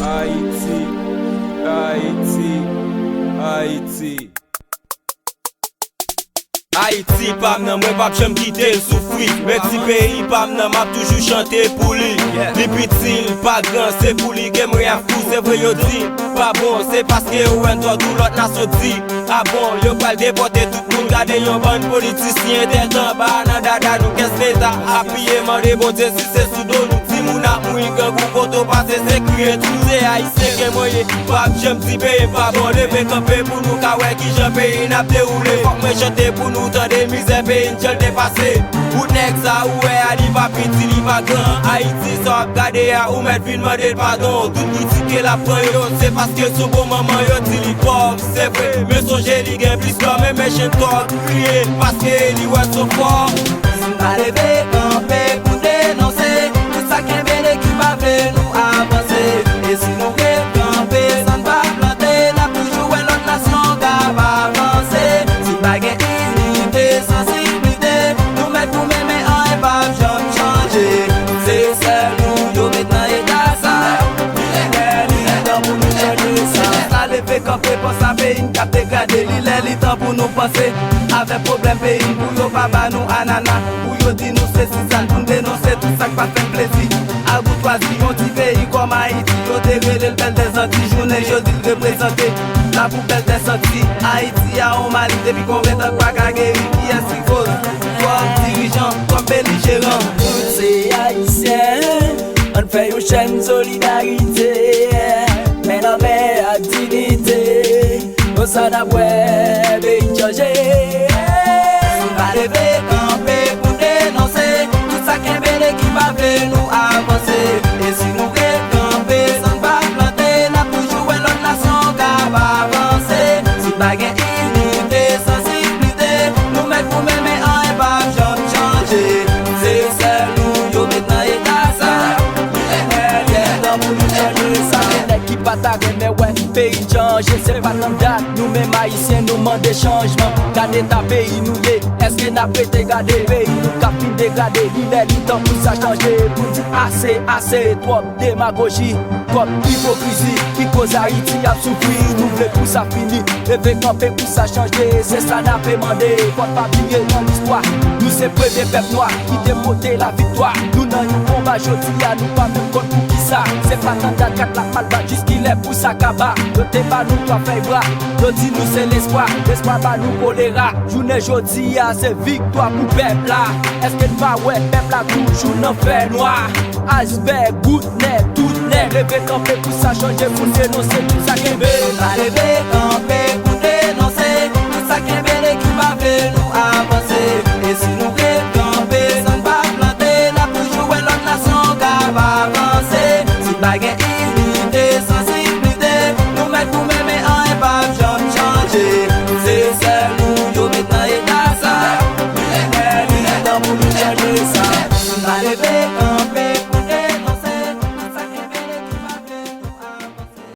Haïti, Haïti, Haïti. Haïti, pam nan mwen pap jom kite l soufri. Mwen ti peyi pam nan map toujou chante pou li. Li pitil, pa gran, se pou li ke mwen fou, se vre yo di. Pa bon, se paske ou en to dou lot naso di. Ah bon, yo pal depote tout moun, gade yon ban politisyen. Tel tan ba nan dada nou kes l'Etat. Apiye mande bon Dieu si se sou do nou. Si moun ap moui gen kou koto pase se kriye. Touze haïtien ke moye, pap jom ti peye. Pa bon, leve kampe pou nou kawè ki jan peyi nap de oule. Fok mwen chante pou nou tan de mize peyi n'jel depase. Ou nek sa ouwe a li pa piti li pa gran. Haïti sa ap gade ya ou met fin mande pardon. Tout kritike la pran yo, se paske sou bon maman yo ti li pov. Se vre, men sonje li gen plis kwa men chen tok kriye. Paske li wè so fort. Si m'a leve kampe pou denonse tout sa ken bene ki pa vle nou avanse. E si nou ke kampe san pa plante, na poujou wè lot nasyon ka pa avanse. Si bagay unité, sensibilité, nou met pou mè an e pa jom chanje. Se sel nou yo met nan etat sa, li tan pou nou chanje sa. Sa leve kampe pou sa peyi n'kap degade, li tan pou nou pense. Avec problème pays pour yo baba nous anana. Pour yo di nous c'est si ça nous dénoncer tout ça qui pas fait plaisir. A bout choisi un petit pays comme Haïti. Yo dégrélé le bel des Antilles. Journée jeudi représenter la poubelle des sorties. Haïti a au Mali depuis combien de temps pas qu'à guérir. Qui est si cause? Comme dirigeant, comme belligérant. C'est haïtien, on fait une chaîne solidarité. Mais non mais à dignité, on s'en a ouais, pays changer. Va lever camper pour dénoncer tout ça qui est qui va venir nous avancer. Et si nous camper sans pas planter, n'a toujours l'autre nation qui va avancer. Si bagay unité, sensibilité, nous mettre pour même un et pas changer. C'est seul nous yo maintenant état ça. Dans pour nous changer ça. Qui bataille mais ouais, pays changer, c'est pas comme date. Nous-mêmes haïtiens nous demandons des changements. Gardez ta pays nous yé. Est-ce que n'a pas été gardé pays nous capine dégradé. Il est le temps pour ça changer. Pour dire assez, trop démagogie, trop hypocrisie. Qui cause Haïti a souffrir. Nous voulons pour ça finir. Lever camper pour ça changer. C'est ça n'a pas demandé. Faut pas oublier dans l'histoire. Nous c'est premier peuple noir qui déporté la victoire. Nous n'en nous combat aujourd'hui à nous pas même contre pour qui ça. C'est pas tant d'attraque la malba jusqu'il est pour ça kaba. Nous t'es pas nous toi fait bras. Nous dis nous c'est l'espoir. L'espoir va nous choléra. Journée jeudi c'est victoire pour peuple là. Est-ce que pas ouais peuple là toujours n'en fait noir. Iceberg, bout net, tout net. Lever camper pour ça changer pour dénoncer tout ça qui est Va lever camper pour dénoncer tout ça qui est qui va